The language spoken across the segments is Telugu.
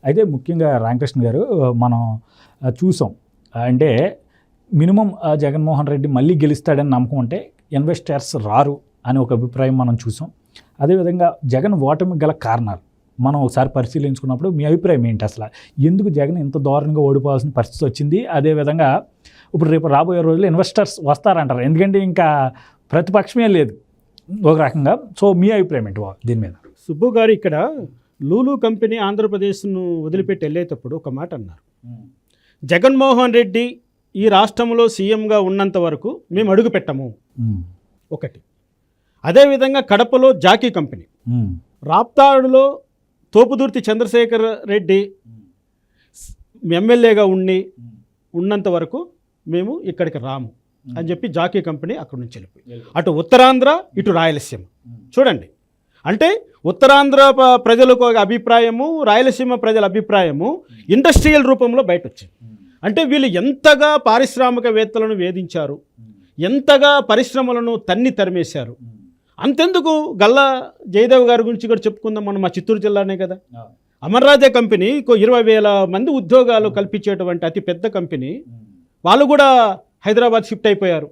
అయితే ముఖ్యంగా రామకృష్ణ గారు మనం చూసాం, అంటే మినిమం జగన్మోహన్ రెడ్డి మళ్ళీ గెలుస్తాడని నమ్మకం ఉంటే ఇన్వెస్టర్స్ రారు అని ఒక అభిప్రాయం మనం చూసాం. అదేవిధంగా జగన్ ఓటమి గల కారణాలు మనం ఒకసారి పరిశీలించుకున్నప్పుడు మీ అభిప్రాయం ఏంటి? అసలు ఎందుకు జగన్ ఇంత దారుణంగా ఓడిపోవాల్సిన పరిస్థితి వచ్చింది? అదేవిధంగా ఇప్పుడు రేపు రాబోయే రోజుల్లో ఇన్వెస్టర్స్ వస్తారంటారు, ఎందుకంటే ఇంకా ప్రతిపక్షమే లేదు ఒక రకంగా. సో మీ అభిప్రాయం ఏంటి దీని మీద? సుబ్బు గారు, ఇక్కడ లూలు కంపెనీ ఆంధ్రప్రదేశ్ను వదిలిపెట్టి వెళ్ళేటప్పుడు ఒక మాట అన్నారు, జగన్మోహన్ రెడ్డి ఈ రాష్ట్రంలో సీఎంగా ఉన్నంత వరకు మేము అడుగు పెట్టము ఒకటి. అదేవిధంగా కడపలో జాకీ కంపెనీ, రాప్తాడులో తోపుదుర్తి చంద్రశేఖర్ రెడ్డి ఎమ్మెల్యేగా ఉన్నంత వరకు మేము ఇక్కడికి రాము అని చెప్పి జాకీ కంపెనీ అక్కడి నుంచి వెళ్ళిపోయి అటు ఉత్తరాంధ్ర ఇటు రాయలసీమ. చూడండి, అంటే ఉత్తరాంధ్ర ప్రజలకు ఒక అభిప్రాయము, రాయలసీమ ప్రజల అభిప్రాయము ఇండస్ట్రియల్ రూపంలో బయట వచ్చింది. అంటే వీళ్ళు ఎంతగా పారిశ్రామికవేత్తలను వేధించారు, ఎంతగా పరిశ్రమలను తరిమేశారు. అంతెందుకు గల్లా జయదేవ్ గారి గురించి కూడా చెప్పుకుందాం, మనం మా చిత్తూరు జిల్లానే కదా. అమర్ రాజా కంపెనీ 20,000 మంది ఉద్యోగాలు కల్పించేటువంటి అతి పెద్ద కంపెనీ, వాళ్ళు కూడా హైదరాబాద్ షిఫ్ట్ అయిపోయారు.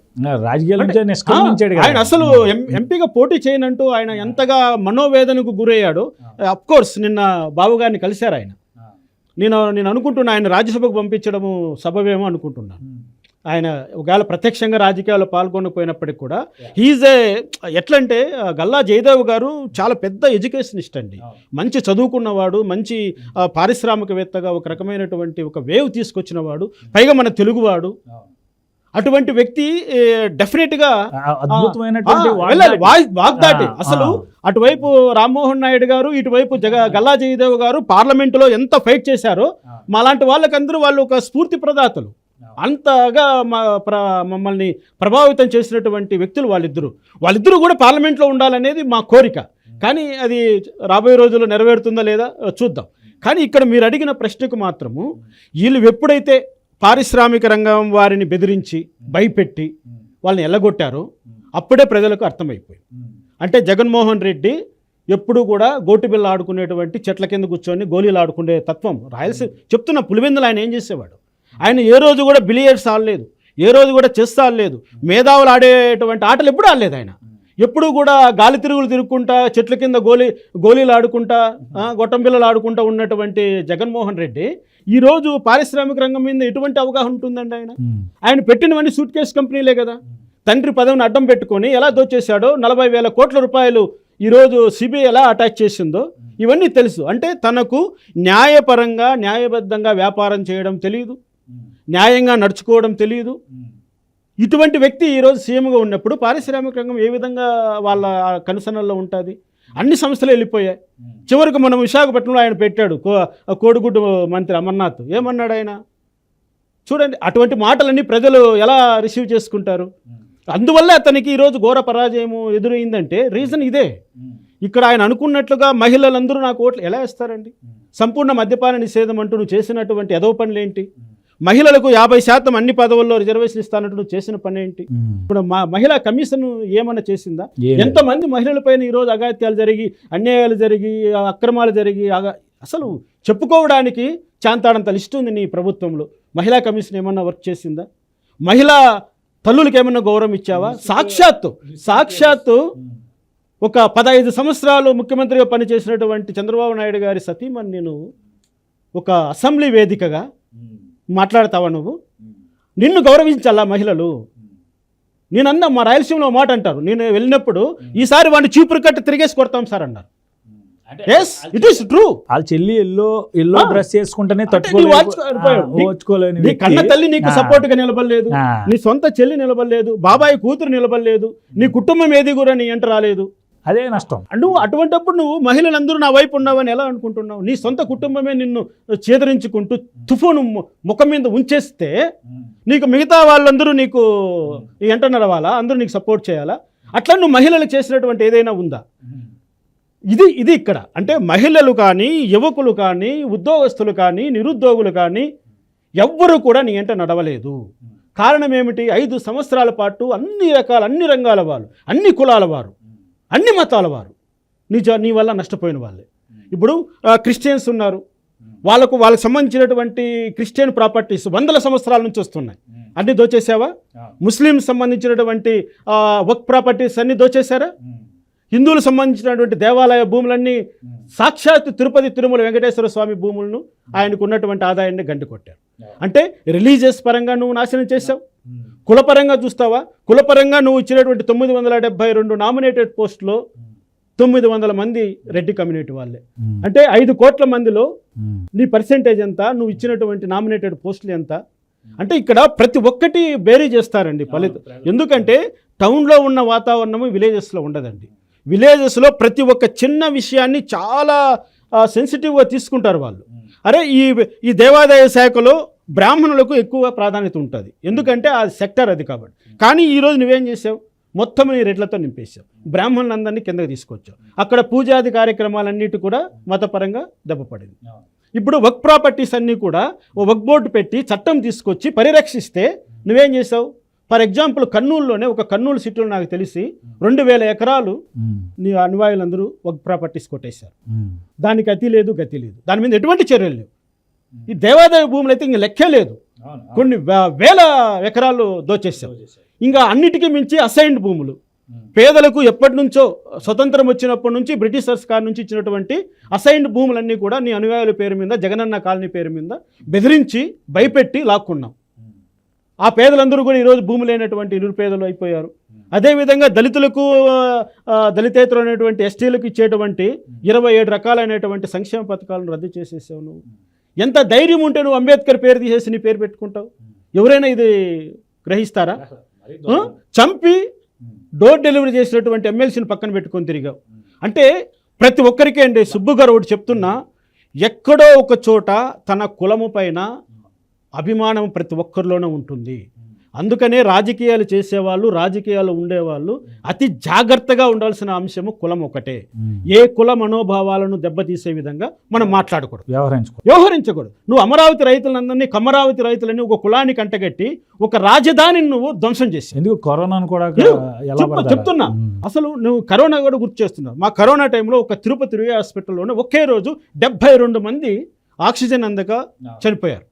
ఆయన అసలు ఎంపీగా పోటీ చేయనంటూ ఆయన ఎంతగా మనోవేదనకు గురయ్యాడు. అఫ్కోర్స్ నిన్న బాబు గారిని కలిశారు ఆయన. నేను అనుకుంటున్నా ఆయన రాజ్యసభకు పంపించడము సబబేమో అనుకుంటున్నాను. ఆయన ఒకవేళ ప్రత్యక్షంగా రాజకీయాల్లో పాల్గొనకపోయినప్పటికీ కూడా ఎట్లంటే గల్లా జయదేవ్ గారు చాలా పెద్ద ఎడ్యుకేషనిస్ట్ అండి, మంచి చదువుకున్నవాడు, మంచి పారిశ్రామికవేత్తగా ఒక రకమైనటువంటి ఒక వేవ్ తీసుకొచ్చిన వాడు, పైగా మన తెలుగువాడు. అటువంటి వ్యక్తి డెఫినెట్గా వాగ్దాటి. అసలు అటువైపు రామ్మోహన్ నాయుడు గారు, ఇటువైపు గల్లా జయదేవ్ గారు పార్లమెంటులో ఎంత ఫైట్ చేశారో మాలాంటి వాళ్ళకందరూ వాళ్ళు ఒక స్ఫూర్తి ప్రదాతలు. అంతగా మమ్మల్ని ప్రభావితం చేసినటువంటి వ్యక్తులు వాళ్ళిద్దరూ కూడా పార్లమెంట్లో ఉండాలనేది మా కోరిక. కానీ అది రాబోయే రోజుల్లో నెరవేరుతుందా లేదా చూద్దాం. కానీ ఇక్కడ మీరు అడిగిన ప్రశ్నకు మాత్రము వీళ్ళు ఎప్పుడైతే పారిశ్రామిక రంగం వారిని బెదిరించి భయపెట్టి వాళ్ళని ఎల్లగొట్టారో అప్పుడే ప్రజలకు అర్థమైపోయింది. అంటే జగన్మోహన్ రెడ్డి ఎప్పుడు కూడా గోటిబిల్ల ఆడుకునేటువంటి చెట్ల కింద కూర్చొని గోళీలు ఆడుకునే తత్వం రాయలసీమ. చెప్తున్న పులివెందులు ఆయన ఏం చేసేవాడు? ఆయన ఏ రోజు కూడా బిలియర్డ్స్ ఆడలేదు, ఏ రోజు కూడా చెస్ ఆడలేదు, మేధావులు ఆడేటువంటి ఆటలు ఎప్పుడు ఆడలేదు. ఆయన ఎప్పుడు కూడా గాలి తిరుగులు తిరుగుకుంటా, చెట్ల కింద గోళీలు ఆడుకుంటా, గొట్టం పిల్లలు ఆడుకుంటా ఉన్నటువంటి జగన్మోహన్ రెడ్డి ఈరోజు పారిశ్రామిక రంగం మీద ఎటువంటి అవగాహన ఉంటుందండి? ఆయన పెట్టినవన్నీ సూట్ కేసు కంపెనీలే కదా. తండ్రి పదవిని అడ్డం పెట్టుకొని ఎలా దోచేశాడో, 40,000 కోట్ల రూపాయలు ఈరోజు సిబిఐ ఎలా అటాచ్ చేసిందో ఇవన్నీ తెలుసు. అంటే తనకు న్యాయపరంగా న్యాయబద్ధంగా వ్యాపారం చేయడం తెలియదు, న్యాయంగా నడుచుకోవడం తెలియదు. ఇటువంటి వ్యక్తి ఈరోజు సీఎంగా ఉన్నప్పుడు పారిశ్రామిక రంగం ఏ విధంగా వాళ్ళ కనుసనల్లో ఉంటుంది? అన్ని సంస్థలు వెళ్ళిపోయాయి. చివరికి మనం విశాఖపట్నంలో ఆయన పెట్టాడు కోడిగుడ్డు మంత్రి అమర్నాథ్. ఏమన్నాడు ఆయన? చూడండి, అటువంటి మాటలన్నీ ప్రజలు ఎలా రిసీవ్ చేసుకుంటారు? అందువల్ల అతనికి ఈరోజు ఘోర పరాజయం ఎదురైందంటే రీజన్ ఇదే. ఇక్కడ ఆయన అనుకున్నట్లుగా మహిళలందరూ నాకు ఓట్లు ఎలా ఇస్తారండి? సంపూర్ణ మద్యపాన నిషేధం అంటూ నువ్వు చేసినటువంటి ఎదవ పనులేంటి? మహిళలకు 50% అన్ని పదవుల్లో రిజర్వేషన్ ఇస్తానంటూ నువ్వు చేసిన పని ఏంటి? ఇప్పుడు మహిళా కమిషన్ ఏమన్నా చేసిందా? ఎంతమంది మహిళలపైన ఈరోజు అఘాయిత్యాలు జరిగి, అన్యాయాలు జరిగి, అక్రమాలు జరిగి, అసలు చెప్పుకోవడానికి చాంతాడంత లిస్ట్ ఉంది నీ ప్రభుత్వంలో. మహిళా కమిషన్ ఏమన్నా వర్క్ చేసిందా? మహిళా తల్లులకి ఏమన్నా గౌరవం ఇచ్చావా? సాక్షాత్తు ఒక 15 సంవత్సరాలు ముఖ్యమంత్రిగా పనిచేసినటువంటి చంద్రబాబు నాయుడు గారి సతీమణి నేను ఒక అసెంబ్లీ వేదికగా మాట్లాడతావా నువ్వు? నిన్ను గౌరవించాలా మహిళలు? నేనన్నా మా రాయలసీమలో మాట అంటారు, నేను వెళ్ళినప్పుడు ఈసారి వాడిని చీపురు కట్టి తిరిగేసి కొడతాం సార్ అన్నారు. It is true. వాళ్ళ చెల్లి ఎల్లో డ్రెస్ చేసుకుంటేనే నీ కన్న తల్లి నీకు సపోర్ట్ గా నిలబడలేదు, నీ సొంత చెల్లి నిలబడలేదు, బాబాయ్ కూతురు నిలబడలేదు, నీ కుటుంబం ఏది కూడా నీ ఎంట రాలేదు. అదే నష్టం. నువ్వు అటువంటిప్పుడు నువ్వు మహిళలందరూ నా వైపు ఉన్నావని ఎలా అనుకుంటున్నావు? నీ సొంత కుటుంబమే నిన్ను చేదరించుకుంటూ తుఫాను ముఖం మీద ఉంచేస్తే నీకు మిగతా వాళ్ళందరూ నీకు ఎంట నడవాలా? అందరూ నీకు సపోర్ట్ చేయాలా? అట్లా నువ్వు మహిళలకు చేసినటువంటి ఏదైనా ఉందా? ఇది ఇక్కడ అంటే మహిళలు కానీ, యువకులు కానీ, ఉద్యోగస్తులు కానీ, నిరుద్యోగులు కానీ ఎవ్వరూ కూడా నీ ఎంట నడవలేదు. కారణం ఏమిటి? 5 సంవత్సరాల పాటు అన్ని రంగాల వారు, అన్ని కులాల వారు, అన్ని మతాల వారు నీ వల్ల నష్టపోయిన వాళ్ళే. ఇప్పుడు క్రిస్టియన్స్ ఉన్నారు, వాళ్ళకు సంబంధించినటువంటి క్రిస్టియన్ ప్రాపర్టీస్ వందల సంవత్సరాల నుంచి వస్తున్నాయి, అన్ని దోచేసావా? ముస్లిం సంబంధించినటువంటి వర్క్ ప్రాపర్టీస్ అన్ని దోచేశారా? హిందువులకు సంబంధించినటువంటి దేవాలయ భూములన్నీ సాక్షాత్ తిరుపతి తిరుమల వెంకటేశ్వర స్వామి భూములను ఆయనకు ఉన్నటువంటి ఆదాయాన్ని గండి కొట్టారు. అంటే రిలీజియస్ పరంగా నువ్వు నాశనం చేసావు. కులపరంగా చూస్తావా? కులపరంగా నువ్వు ఇచ్చినటువంటి 972 నామినేటెడ్ పోస్టులో 900 మంది రెడ్డి కమ్యూనిటీ వాళ్ళే. అంటే 5 కోట్ల మందిలో నీ పర్సెంటేజ్ ఎంత? నువ్వు ఇచ్చినటువంటి నామినేటెడ్ పోస్టులు ఎంత? అంటే ఇక్కడ ప్రతి ఒక్కటి బేరీ చేస్తారండి ఫలితం. ఎందుకంటే టౌన్లో ఉన్న వాతావరణము విలేజెస్లో ఉండదండి. విలేజెస్లో ప్రతి ఒక్క చిన్న విషయాన్ని చాలా సెన్సిటివ్గా తీసుకుంటారు వాళ్ళు. అరే ఈ దేవాదాయ శాఖలో బ్రాహ్మణులకు ఎక్కువ ప్రాధాన్యత ఉంటుంది, ఎందుకంటే ఆ సెక్టర్ అది కాబట్టి. కానీ ఈరోజు నువ్వేం చేసావు? మొత్తం నీ రెడ్లతో నింపేశావు, బ్రాహ్మణులందరినీ కిందకి తీసుకొచ్చావు. అక్కడ పూజాది కార్యక్రమాలన్నిటి కూడా మతపరంగా దెబ్బపడింది. ఇప్పుడు వర్క్ ప్రాపర్టీస్ అన్నీ కూడా ఓ వర్క్ బోర్డు పెట్టి చట్టం తీసుకొచ్చి పరిరక్షిస్తే నువ్వేం చేసావు? ఫర్ ఎగ్జాంపుల్ కర్నూలులోనే ఒక కర్నూలు సిటీలో నాకు తెలిసి 2000 ఎకరాలు నీ అనువాయులందరూ వర్క్ ప్రాపర్టీస్ కొట్టేశారు. దానికి అతి లేదు గతి లేదు, దాని మీద ఎటువంటి చర్యలు లేవు. ఈ దేవాదాయ భూములు అయితే ఇంక లెక్కే లేదు, కొన్ని వేల ఎకరాలు దోచేశారు. ఇంకా అన్నిటికీ మించి అసైన్డ్ భూములు, పేదలకు ఎప్పటి నుంచో స్వతంత్రం వచ్చినప్పటి నుంచి బ్రిటిషర్స్ కాడి నుంచి ఇచ్చినటువంటి అసైన్డ్ భూములన్నీ కూడా నీ అనుయాయుల పేరు మీద, జగనన్న కాలనీ పేరు మీద బెదిరించి భయపెట్టి లాక్కున్నాం. ఆ పేదలందరూ కూడా ఈరోజు భూమి లేనటువంటి నిరుపేదలు అయిపోయారు. అదేవిధంగా దళితులకు, దళితేతరులు అనేటువంటి ఎస్టీలకు ఇచ్చేటువంటి 27 రకాలైనటువంటి సంక్షేమ పథకాలను రద్దు చేసేసావు నువ్వు. ఎంత ధైర్యం ఉంటే నువ్వు అంబేద్కర్ పేరు తీసేసి నీ పేరు పెట్టుకుంటావు? ఎవరైనా ఇది గ్రహిస్తారా? చంపి డోర్ డెలివరీ చేసినటువంటి ఎమ్మెల్సీని పక్కన పెట్టుకొని తిరిగావు. అంటే ప్రతి ఒక్కరికే అండి, సుబ్బు గారు ఒకటి చెప్తున్నా, ఎక్కడో ఒక చోట తన కులము పైన అభిమానం ప్రతి ఒక్కరిలోనే ఉంటుంది. అందుకనే రాజకీయాలు చేసేవాళ్ళు, రాజకీయాలు ఉండేవాళ్ళు అతి జాగ్రత్తగా ఉండాల్సిన అంశము కులం ఒకటే. ఏ కుల మనోభావాలను దెబ్బతీసే విధంగా మనం మాట్లాడకూడదు, వ్యవహరించకూడదు. నువ్వు అమరావతి రైతులందరినీ, కమరావతి రైతులని ఒక కులానికి అంటగట్టి ఒక రాజధానిని నువ్వు ధ్వంసం చేసి, ఎందుకు కరోనాను కూడా చెప్తున్నా. అసలు నువ్వు కరోనా కూడా గుర్తు చేస్తున్నావు. మా కరోనా టైంలో ఒక తిరుపతి రుయా హాస్పిటల్లోనే ఒకే రోజు 72 మంది ఆక్సిజన్ అందక చనిపోయారు.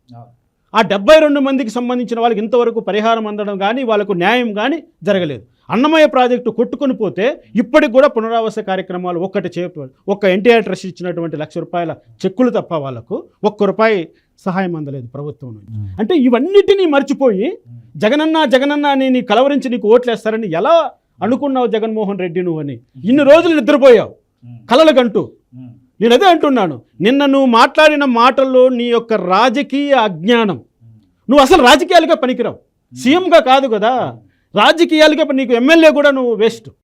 ఆ 72 మందికి సంబంధించిన వాళ్ళకి ఇంతవరకు పరిహారం అందడం కానీ, వాళ్ళకు న్యాయం కానీ జరగలేదు. అన్నమయ్య ప్రాజెక్టు కొట్టుకొని పోతే ఇప్పటికి కూడా పునరావాస కార్యక్రమాలు ఒక్క ఎన్టీఆర్ ట్రస్ట్ ఇచ్చినటువంటి ₹1,00,000 చెక్కులు తప్ప వాళ్ళకు ₹1 సహాయం అందలేదు ప్రభుత్వం నుంచి. అంటే ఇవన్నిటినీ మర్చిపోయి జగనన్న అని నీ కలవరించి నీకు ఓట్లేస్తారని ఎలా అనుకున్నావు జగన్మోహన్ రెడ్డి నువ్వు అని? ఇన్ని రోజులు నిద్రపోయావు కలలకంటూ. నేను అదే అంటున్నాను, నిన్న నువ్వు మాట్లాడిన మాటల్లో నీ యొక్క రాజకీయ అజ్ఞానం, నువ్వు అసలు రాజకీయాలుగా పనికిరావు, సీఎంగా కాదు కదా, రాజకీయాలుగా నీకు ఎమ్మెల్యే కూడా నువ్వు వేస్ట్.